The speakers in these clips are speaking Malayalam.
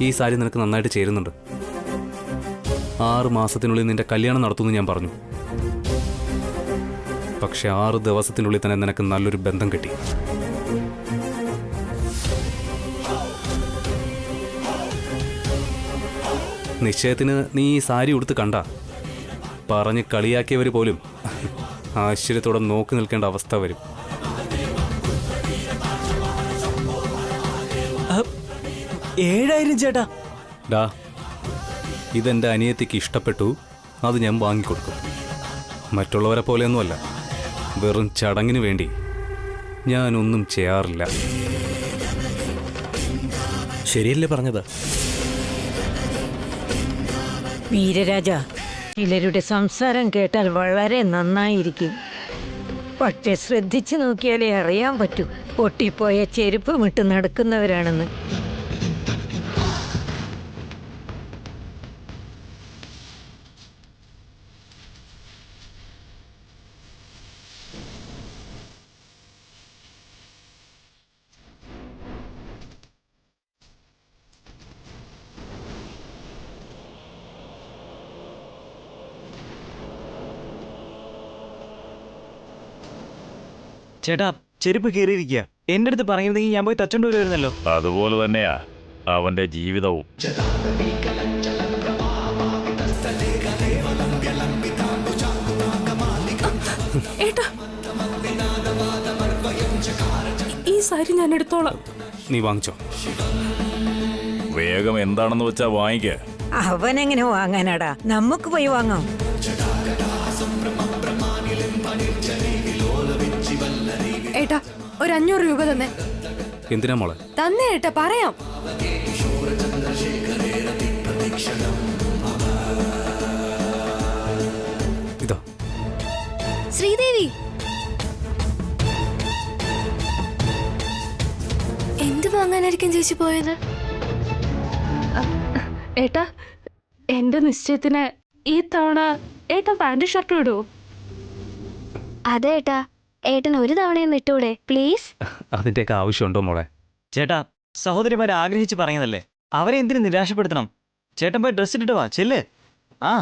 ഈ സാരി നിനക്ക് നന്നായിട്ട് ചേരുന്നുണ്ട്. 6 മാസത്തിനുള്ളിൽ നിന്റെ കല്യാണം നടത്തുമെന്ന് ഞാൻ പറഞ്ഞു. പക്ഷെ 6 ദിവസത്തിനുള്ളിൽ തന്നെ നിനക്ക് നല്ലൊരു ബന്ധം കിട്ടി. നിശ്ചയത്തിന് നീ ഈ സാരി ഉടുത്ത് കണ്ട പറഞ്ഞ് കളിയാക്കിയവർ പോലും ആശ്ചര്യത്തോടെ നോക്കി നിൽക്കേണ്ട അവസ്ഥ വരും. 7,000 ചേട്ടാ. ഡാ, ഇതെൻ്റെ അനിയത്തിക്ക് ഇഷ്ടപ്പെട്ടു, അത് ഞാൻ വാങ്ങിക്കൊടുക്കും. മറ്റുള്ളവരെ പോലെയൊന്നുമല്ല, വെറും ചടങ്ങിന് വേണ്ടി ഞാനൊന്നും ചെയ്യാറില്ല. ശരിയല്ലേ പറഞ്ഞത്? വീരരാജ, ചിലരുടെ സംസാരം കേട്ടാൽ വളരെ നന്നായിരിക്കും. പക്ഷെ ശ്രദ്ധിച്ചു നോക്കിയാലേ അറിയാൻ പറ്റൂ പൊട്ടിപ്പോയ ചെരുപ്പം ഇട്ട് നടക്കുന്നവരാണെന്ന്. ചേട്ടാ, ചെരുപ്പ് കീറിയിരിക്കുക. എന്റെ അടുത്ത് പറയുന്നെങ്കിൽ ഞാൻ പോയി തച്ചോണ്ട് വരുമായിരുന്നല്ലോ. അതുപോലെ തന്നെയാ അവന്റെ ജീവിതവും. ഏട്ടാ, ഈ സാരി ഞാൻ എടുത്തോളാം. നീ വാങ്ങിച്ചോ. വേഗം എന്താണെന്ന് വെച്ചാ വാങ്ങിക്ക. അവനെങ്ങനെ വാങ്ങാനാടാ, നമുക്ക് പോയി വാങ്ങാം. ഏട്ടാ, ഒരു 500 രൂപ തന്നെ. എന്തിനാ മോളെ? തന്നെ ഏട്ടാ, പറയാം. ഇതാ. ശ്രീദേവി, എന്ത് വാങ്ങാനായിരിക്കും ചേച്ചി പോയത്? ഏട്ടാ, എന്റെ നിശ്ചയത്തിന് ഈ തവണ ഏട്ടാ പാന്റ് ഷർട്ട് ഇടൂ. അതെ ഏട്ടാ, ഏട്ടൻ ഒരു തവണയൊന്ന് ഇട്ടൂടെ പ്ലീസ്? അതിൻ്റെയൊക്കെ ആവശ്യമുണ്ടോ മോളെ? ചേട്ടാ, സഹോദരിമാരെ ആഗ്രഹിച്ച് പറയുന്നതല്ലേ, അവരെ എന്തിനു നിരാശപ്പെടുത്തണം? ചേട്ടൻ പോയി ഡ്രസ് ഇട്ടിട്ട് വാ, ചെല്ല്. ആ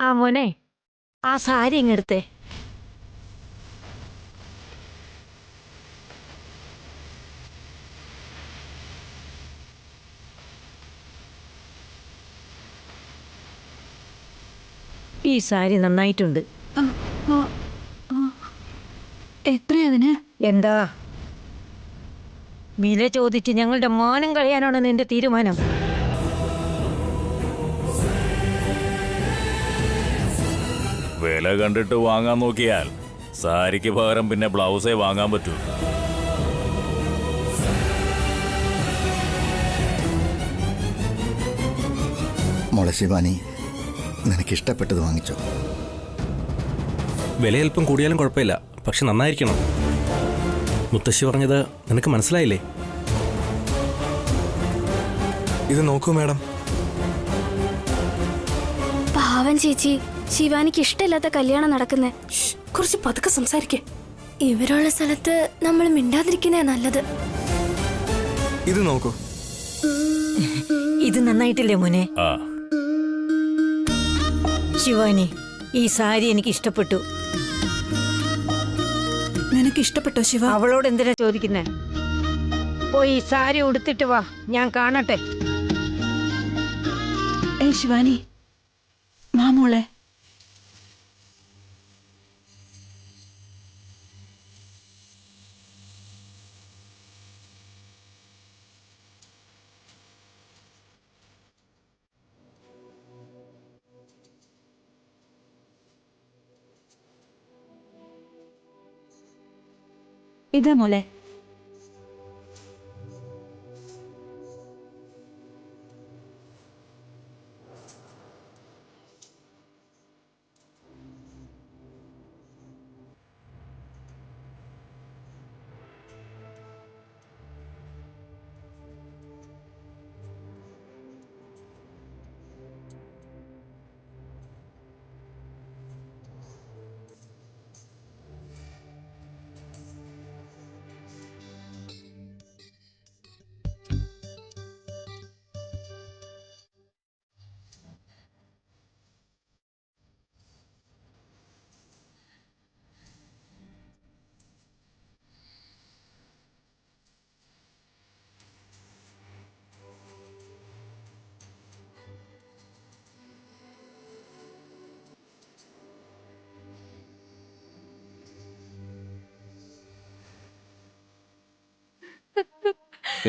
ആ മോനെ, ആ സാരി ഇങ്ങെടുത്തേ. ഈ സാരി നന്നായിട്ടുണ്ട്. എത്രയതിന്? എന്താ വില ചോദിച്ച് ഞങ്ങളുടെ മാനം കളയാനാണ് നിന്റെ തീരുമാനം? വില കണ്ടിട്ട് വാങ്ങാൻ നോക്കിയാൽ സാരിക്ക് പകരം പിന്നെ ബ്ലൗസേ വാങ്ങാൻ പറ്റൂ. മോളെ ശിവാനി, നിനക്കിഷ്ടപ്പെട്ടത് വാങ്ങിച്ചോ. വിലയല്പം കൂടിയാലും കുഴപ്പമില്ല, പക്ഷെ നന്നായിരിക്കണം. മുത്തശ്ശി പറഞ്ഞത് നിനക്ക് മനസ്സിലായില്ലേ? ഇത് നോക്കൂ മാഡം. പാവൻ ചേച്ചി, ശിവാനിക്ക് ഇഷ്ടമില്ലാത്ത കല്യാണം നടക്കുന്നേ. കുറച്ച് പതുക്കെ സംസാരിക്കേ. ഇവരുള്ള സ്ഥലത്ത് നമ്മൾ മിണ്ടാതിരിക്കുന്നേ നല്ലത്. ഇത് നോക്കൂ. ഇത് നന്നായിട്ടില്ലേ മോനെ? ആ, ശിവാനി, ഈ സാരി എനിക്ക് ഇഷ്ടപ്പെട്ടു. നിനക്ക് ഇഷ്ടപ്പെട്ടോ ശിവ? അവളോട് എന്തിനാ ചോദിക്കുന്നേ? പോയി ഈ സാരി ഉടുത്തിട്ട് വാ, ഞാൻ കാണട്ടെ. ശിവാനി, വാ മോളെ. ഇതാ മോളെ.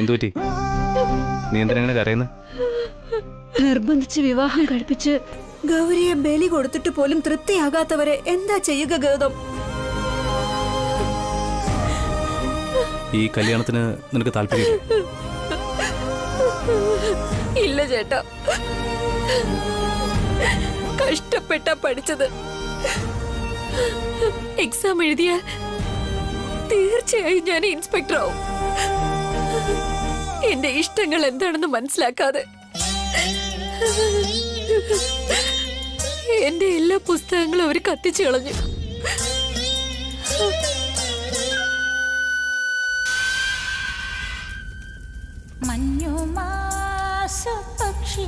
എന്തുപറ്റി? നീ എന്തിനാ കരയുന്നത്? നിർബന്ധിച്ച് വിവാഹം കഴിപ്പിച്ച് ഗൗരിയെ ബലി കൊടുത്തിട്ട് പോലും തൃപ്തിയാകാത്തവരെ എന്താ ചെയ്യുക ഗൗതം? ഈ കല്യാണത്തിന് നിനക്ക് താല്പര്യമില്ല? ഇല്ല ചേട്ടാ, കഷ്ടപ്പെട്ടാ പഠിച്ചത്. എക്സാം എഴുതിയാൽ തീർച്ചയായും ഞാൻ ഇൻസ്പെക്ടർ ആവും. എന്റെ ഇഷ്ടങ്ങൾ എന്താണെന്ന് മനസ്സിലാക്കാതെ എന്റെ എല്ലാ പുസ്തകങ്ങളും അവർ കത്തിച്ചു കളഞ്ഞു. പക്ഷി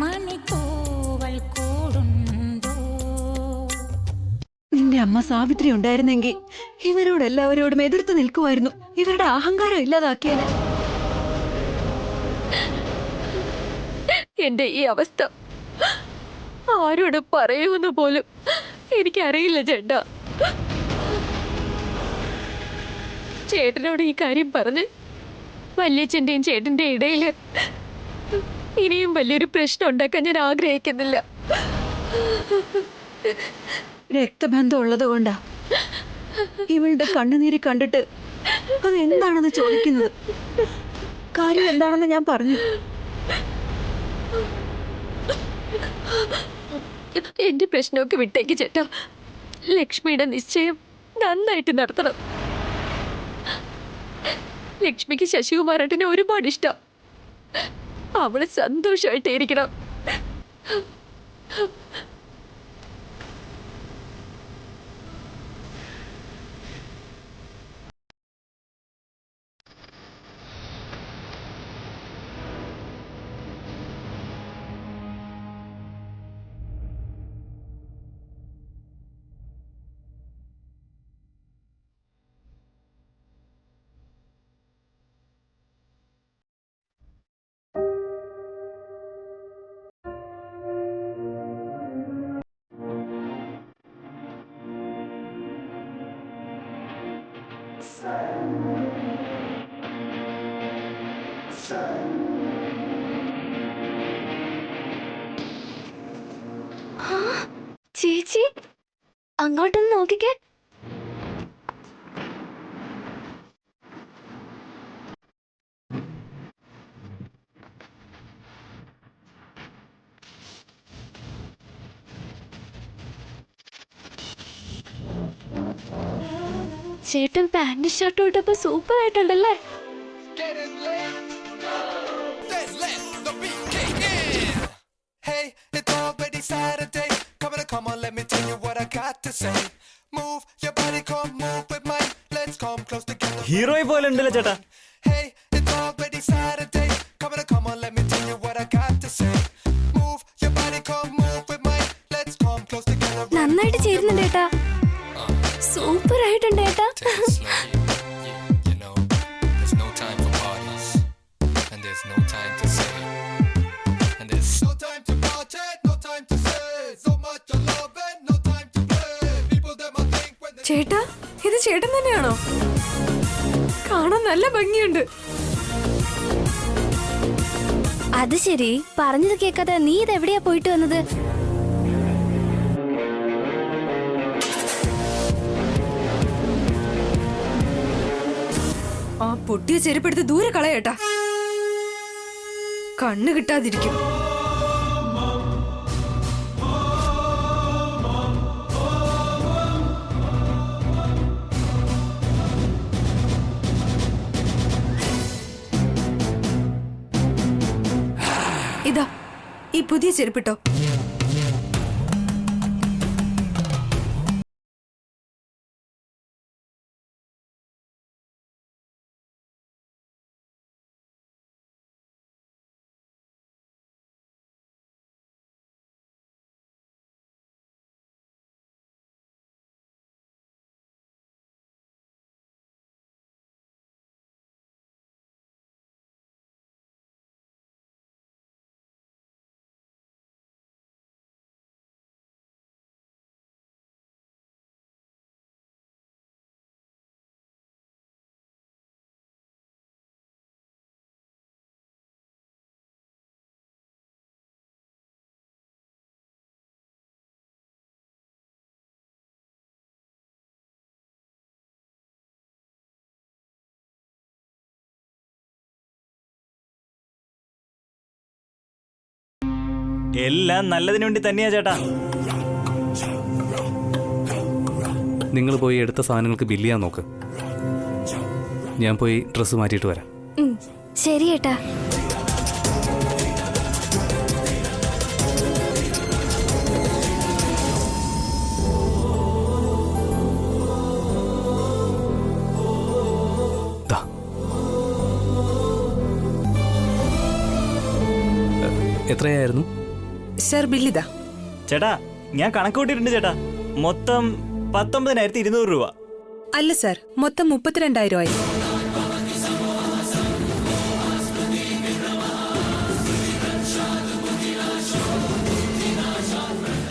മണിത്തൂവൽ കൂടുണ്ടോ? നിന്റെ അമ്മ സാവിത്രി ഉണ്ടായിരുന്നെങ്കിൽ ഇവരോട് എല്ലാവരോടും എതിർത്ത് നിൽക്കുമായിരുന്നു. ഇവരുടെ അഹങ്കാരം ഇല്ലാതാക്കിയാൽ. എന്റെ ഈ അവസ്ഥ ആരോട് പറയുമെന്ന് പോലും എനിക്കറിയില്ല ചേട്ടാ. ചേട്ടനോട് ഈ കാര്യം പറഞ്ഞ് വല്യച്ഛന്റെയും ചേട്ടന്റെയും ഇടയിൽ ഇനിയും വലിയൊരു പ്രശ്നം ഉണ്ടാക്കാൻ ഞാൻ ആഗ്രഹിക്കുന്നില്ല. രക്തബന്ധം ഉള്ളത് കൊണ്ടാ ഇവളുടെ കണ്ണുനീര് കണ്ടിട്ട് അത് എന്താണെന്ന് ചോദിക്കുന്നത്. കാര്യം എന്താണെന്ന് ഞാൻ പറഞ്ഞു. എന്റെ പ്രശ്നമൊക്കെ വിട്ടേക്ക് ചേട്ടാ. ലക്ഷ്മിയുടെ നിശ്ചയം നന്നായിട്ട് നടത്തണം. ലക്ഷ്മിക്ക് ശശികുമാരേട്ടനെ ഒരുപാട് ഇഷ്ടം. അവള് സന്തോഷമായിട്ടിരിക്കണം. ചേച്ചി അങ്ങോട്ടൊന്ന് നോക്കിക്കേ. ചേട്ടൻ പാന്റ് ഷർട്ടും ഇട്ടപ്പോ സൂപ്പർ ആയിട്ടുണ്ടല്ലേ? ഹീറോയെ പോലെ ഉണ്ടല്ലോ ചേട്ടാ. നന്നായിട്ട് ചേരുന്നുണ്ട് ഏട്ടാ. സൂപ്പർ ആയിട്ടുണ്ട് ഏട്ടാ. ചേട്ടാ, ഇത് ചേട്ടൻ തന്നെയാണോ? കാണാൻ നല്ല ഭംഗിയുണ്ട്. അത് ശരി, പറഞ്ഞത് കേൾക്കാതെ നീ ഇത് എവിടെയാ പോയിട്ട് വന്നത്? ആ പൊട്ടിയ ചെരുപ്പെടുത്ത് ദൂരെ കളയേട്ടാ, കണ്ണ് കിട്ടാതിരിക്കും. ഇതാ ഈ പുതിയ ചെരുപ്പിട്ടോ. എല്ലാം നല്ലതിനു വേണ്ടി തന്നെയാ ചേട്ടാ. നിങ്ങൾ പോയി എടുത്ത സാധനങ്ങൾക്ക് ബില്ല് ചെയ്യാൻ നോക്ക്. ഞാൻ പോയി ഡ്രസ്സ് മാറ്റിയിട്ട് വരാം. ശരി ഏട്ടാ. ദാ. എത്രയായിരുന്നു? സർ ബില്ലിതാ. ചേട്ടാ ഞാൻ കണക്ക് കൂട്ടിയിട്ടുണ്ട് ചേട്ടാ. മൊത്തം 19,200 രൂപ. അല്ല സർ, മൊത്തം 32,000 ആയി.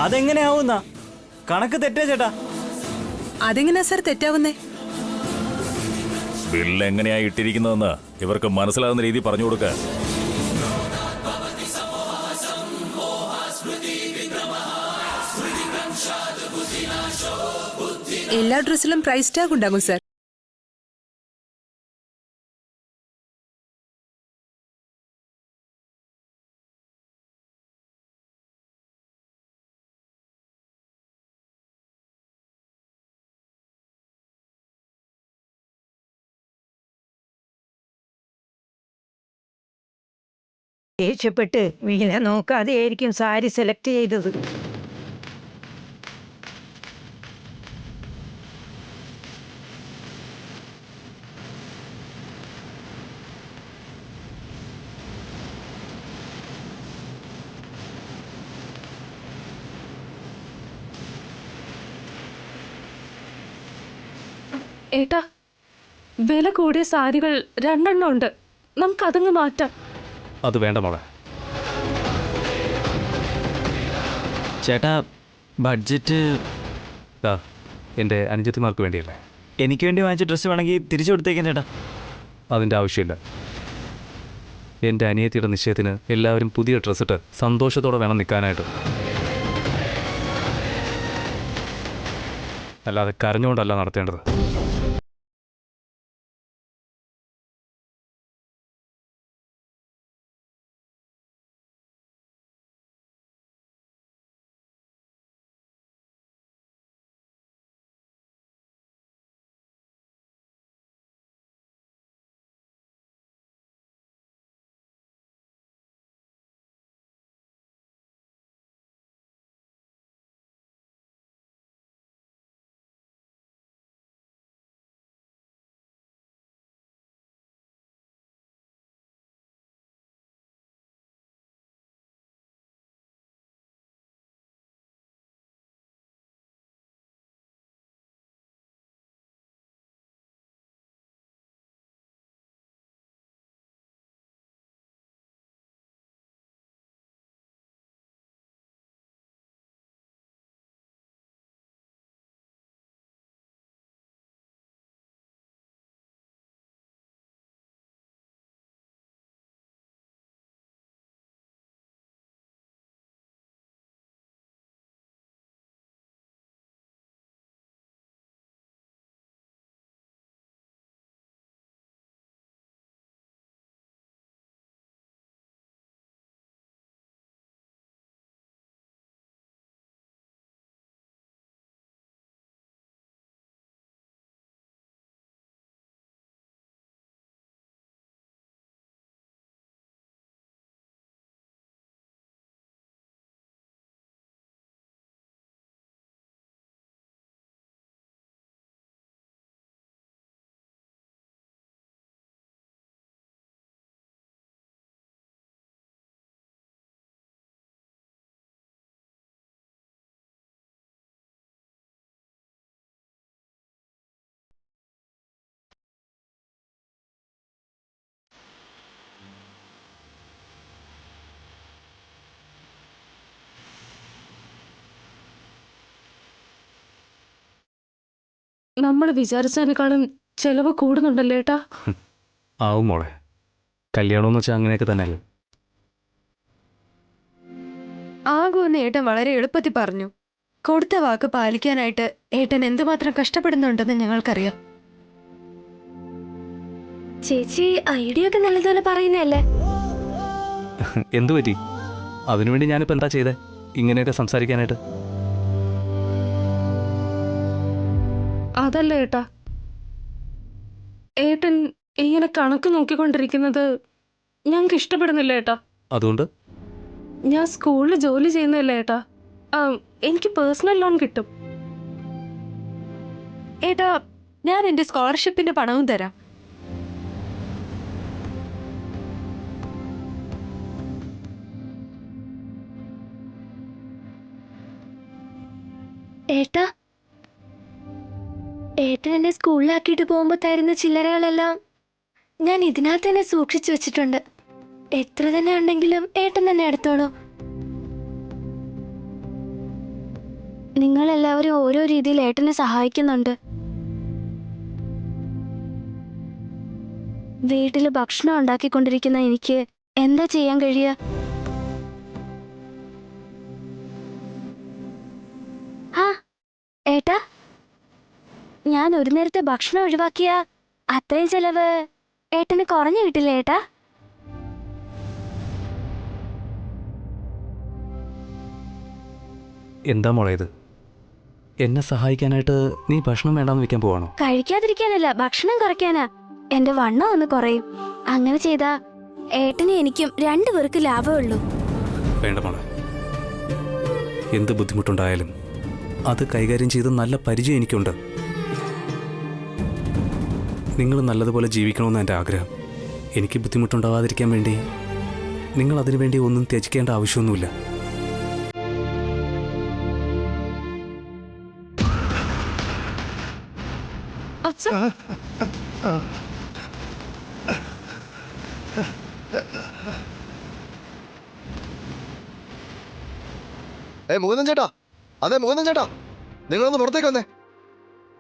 അതെങ്ങനെയാവുന്ന കണക്ക് തെറ്റാ ചേട്ടാ. അതെങ്ങനെയാ സർ തെറ്റാവുന്നേ? ബില്ല് എങ്ങനെയാ ഇട്ടിരിക്കുന്നതെന്ന് ഇവർക്ക് മനസ്സിലാകുന്ന രീതി പറഞ്ഞു കൊടുക്കുക. എല്ലാ ഡ്രസ്സിലും പ്രൈസ് ടാഗ് ഉണ്ടാകും സർ. ദേഷ്യപ്പെട്ട് വില നോക്കാതെ ആയിരിക്കും സാരി സെലക്ട് ചെയ്തത്. ഏട്ടാ, വില കൂടിയ സാരികൾ 2 ഉണ്ട്. നമുക്കതങ്ങ് മാറ്റാം. അത് വേണ്ട മോളെ. ചേട്ടാ ബഡ്ജറ്റ് ദാ, എൻ്റെ അനുജത്തിമാർക്ക് വേണ്ടിയല്ലേ. എനിക്ക് വേണ്ടി വാങ്ങിച്ച ഡ്രസ്സ് വേണമെങ്കിൽ തിരിച്ചു കൊടുത്തേക്കാം ചേട്ടാ. അതിൻ്റെ ആവശ്യമില്ല. എൻ്റെ അനിയത്തിയുടെ നിശ്ചയത്തിന് എല്ലാവരും പുതിയ ഡ്രസ്സിട്ട് സന്തോഷത്തോടെ വേണം നിൽക്കാനായിട്ട്. അല്ലാതെ കരഞ്ഞുകൊണ്ടല്ല നടത്തേണ്ടത്. നമ്മൾ വിചാരിച്ചതിനേക്കാളും ചെലവ് കൂടുന്നുണ്ടല്ലേ ഏട്ടാ? ആവും മോളെ. കല്യാണമെന്ന് വെച്ചാൽ അങ്ങനെയൊക്കെ തന്നെയല്ലേ. ആകുമെന്ന് ഏട്ടൻ വളരെ എളുപ്പത്തിൽ പറഞ്ഞു. കൊടുത്ത വാക്ക് പാലിക്കാനായിട്ട് ഏട്ടൻ എന്തുമാത്രം കഷ്ടപ്പെടുന്നുണ്ടെന്ന് ഞങ്ങൾക്കറിയാം. ചേച്ചി ഐഡിയ ഒക്കെ നല്ലതുപോലെ പറയുന്നല്ലേ. എന്തു പറ്റി? അതിനുവേണ്ടി ഞാനിപ്പോൾ എന്താ ചെയ്തേ ഇങ്ങനെയൊക്കെ സംസാരിക്കാനായിട്ട്? അതല്ല ഏട്ടാ, ഏട്ടൻ ഇങ്ങനെ കണക്ക് നോക്കിക്കൊണ്ടിരിക്കുന്നത് ഞങ്ങൾക്ക് ഇഷ്ടപ്പെടുന്നില്ല ഏട്ടാ. അതുകൊണ്ട് ഞാൻ സ്കൂളിൽ ജോലി ചെയ്യുന്നില്ല ഏട്ടാ. എനിക്ക് പേഴ്സണൽ ലോൺ കിട്ടും ഏട്ടാ. ഞാൻ എൻ്റെ സ്കോളർഷിപ്പിന്റെ പണവും തരാം. ഏട്ടാ, ഏട്ടൻ എന്നെ സ്കൂളിലാക്കിയിട്ട് പോകുമ്പോൾ തരുന്ന ചില്ലറകളെല്ലാം ഞാൻ ഇതിനകത്ത് തന്നെ സൂക്ഷിച്ചു വെച്ചിട്ടുണ്ട്. എത്ര തന്നെ ഉണ്ടെങ്കിലും ഏട്ടൻ തന്നെ എടുത്തോളൂ. നിങ്ങളെല്ലാവരും ഓരോ രീതിയിൽ ഏട്ടനെ സഹായിക്കുന്നുണ്ട്. വീട്ടിൽ ഭക്ഷണം ഉണ്ടാക്കിക്കൊണ്ടിരിക്കുന്ന എനിക്ക് എന്താ ചെയ്യാൻ കഴിയുക? ആ ഏട്ടാ, ഞാൻ ഒരു നേരത്തെ ഭക്ഷണം ഒഴിവാക്കിയ അത്രയും ചെലവ് ഏട്ടന് കുറഞ്ഞു കിട്ടില്ല ഏട്ടാ? എന്താ മോളെ ഇത്? എന്നെ സഹായിക്കാനായിട്ട് നീ ഭക്ഷണം വേണ്ടാന്ന് വെക്കാൻ പോവാണോ? കഴിക്കാതിരിക്കാനല്ല, ഭക്ഷണം കുറയ്ക്കാനാ. എന്റെ വണ്ണം ഒന്ന് കുറയും. അങ്ങനെ ചെയ്താ ഏട്ടനും എനിക്കും രണ്ടുപേർക്ക് ലാഭമേ ഉള്ളൂ. വേണ്ട മോളെ, എന്ത് ബുദ്ധിമുട്ടുണ്ടായാലും അത് കൈകാര്യം ചെയ്ത് നല്ല പരിചയം എനിക്കുണ്ട്. നിങ്ങൾ നല്ലതുപോലെ ജീവിക്കണമെന്ന് എൻ്റെ ആഗ്രഹം. എനിക്ക് ബുദ്ധിമുട്ടുണ്ടാവാതിരിക്കാൻ വേണ്ടി നിങ്ങൾ അതിനു വേണ്ടി ഒന്നും ത്യജിക്കേണ്ട ആവശ്യമൊന്നുമില്ല. മുകുന്ദൻ ചേട്ടാ, അതെ മുകുന്ദൻ ചേട്ടാ, നിങ്ങളൊന്ന് പുറത്തേക്ക് വന്നേ.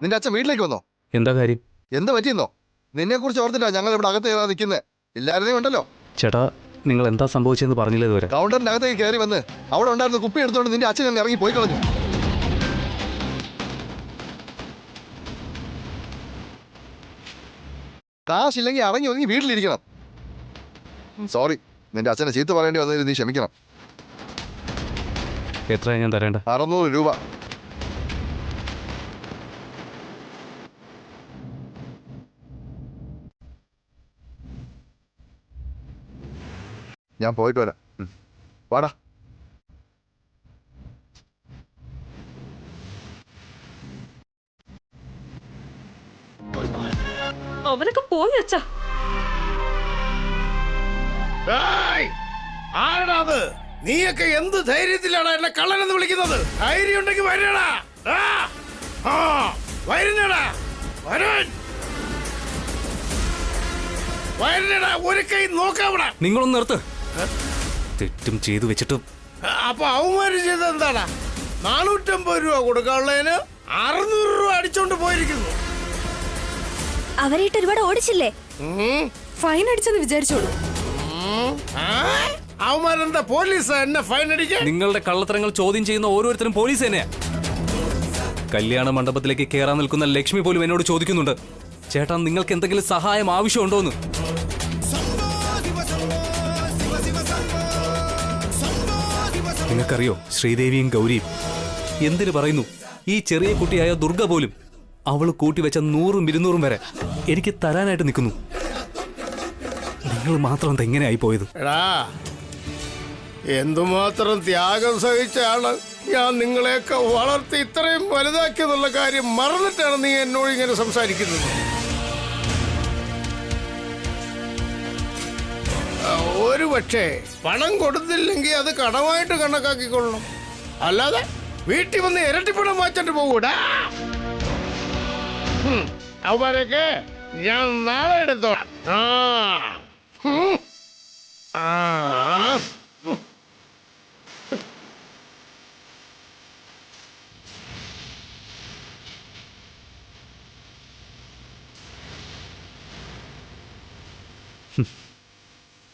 നിന്റെ അച്ഛൻ വീട്ടിലേക്ക് വന്നോ? എന്താ കാര്യം? എന്താ പറ്റിയെന്നോ? നിന്നെ കുറിച്ച് ഓർത്തിട്ടാ ഞങ്ങൾ ഇവിടെ അകത്ത് കയറാൻ നിൽക്കുന്നത്. ഇല്ലായിരുന്നേ ഉണ്ടല്ലോ. ചേട്ടാ, നിങ്ങൾ എന്താ സംഭവിച്ചെന്ന് പറഞ്ഞില്ല ഇതുവരെ. കൗണ്ടറിന്റെ അകത്തേക്ക് കയറി വന്ന് അവിടെ ഉണ്ടായിരുന്ന കുപ്പി എടുത്തോണ്ട് നിന്റെ അച്ഛൻ അങ്ങ് ഇറങ്ങി പോയി കളഞ്ഞു. കാശില്ലെങ്കിൽ ഇറങ്ങി ഒതുങ്ങി വീട്ടിലിരിക്കണം. സോറി, നിന്റെ അച്ഛനെ ചീത്ത പറയേണ്ടി വന്നതിൽ നീ ക്ഷമിക്കണം. എത്രയാണ് ഞാൻ തരേണ്ട? 600 രൂപ. ഞാൻ പോയിട്ട് വരാം. വാടാ. അവനൊക്കെ പോയി അച്ഛാ. ആരാണത്? നീയൊക്കെ എന്ത് ധൈര്യത്തിലാണ് എന്നെ കള്ളനെന്ന് വിളിക്കുന്നത്? ധൈര്യം ഉണ്ടെങ്കിൽ വരണടാ. വരുന്നടാ, വരണടാ. ഒരു കൈ നോക്കാവടാ. നിങ്ങളൊന്ന് നിർത്ത്. തെറ്റും ചെയ്തു വെച്ചിട്ട്. അപ്പൊ അവന്മാര് ചെയ്ത് എന്താടാ? 450 രൂപ കൊടുക്കാനുള്ളതിന് 600 രൂപ അടിച്ചോണ്ട് പോയിരിക്കുന്നു. അവരായിട്ട് ഒരുപാട് ഓടിച്ചില്ലേ? ഫൈൻ അടിച്ചെന്ന് വിചാരിച്ചോളൂ. അവന്മാരെന്താ പോലീസ് എന്നെ ഫൈൻ അടിക്കാൻ? നിങ്ങളുടെ കള്ളത്തരങ്ങൾ ചോദ്യം ചെയ്യുന്ന ഓരോരുത്തരും പോലീസ് തന്നെയാ. കല്യാണ മണ്ഡപത്തിലേക്ക് കയറാൻ നിൽക്കുന്ന ലക്ഷ്മി പോലും എന്നോട് ചോദിക്കുന്നുണ്ട്, ചേട്ടാ നിങ്ങൾക്ക് എന്തെങ്കിലും സഹായം ആവശ്യമുണ്ടോന്ന്. നിങ്ങൾക്കറിയോ, ശ്രീദേവിയും ഗൗരിയും എന്തിനു പറയുന്നു, ഈ ചെറിയ കുട്ടിയായ ദുർഗ പോലും അവള് കൂട്ടിവെച്ച 100ഉം 200ഉം വരെ എനിക്ക് തരാനായിട്ട് നിൽക്കുന്നു. നിങ്ങൾ മാത്രം എങ്ങനെയായി പോയത്? എടാ, എന്തുമാത്രം ത്യാഗം സഹിച്ചാണ് ഞാൻ നിങ്ങളെയൊക്കെ വളർത്തി ഇത്രയും വലുതാക്കിയെന്നുള്ള കാര്യം മറന്നിട്ടാണ് നീ എന്നോട് ഇങ്ങനെ സംസാരിക്കുന്നത്. ഒരു പക്ഷേ പണം കൊടുത്തില്ലെങ്കിൽ അത് കടമായിട്ട് കണക്കാക്കിക്കൊള്ളണം. അല്ലാതെ വീട്ടിൽ വന്ന് ഇരട്ടിപ്പണം മാറ്റിട്ട് പോകൂടാ. അവരൊക്കെ ഞാൻ നാളെ എടുത്തോളാം.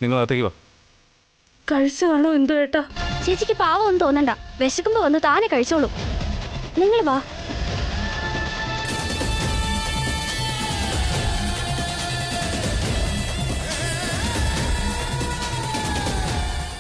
നിങ്ങൾ അകത്തേക്ക് വാ. കഴിച്ചു കാണോ എന്തോ ഏട്ടാ? ചേച്ചിക്ക് പാവം ഒന്നും തോന്നണ്ട. വിശക്കുമ്പോ വന്ന് താനെ കഴിച്ചോളൂ. നിങ്ങൾ വാ.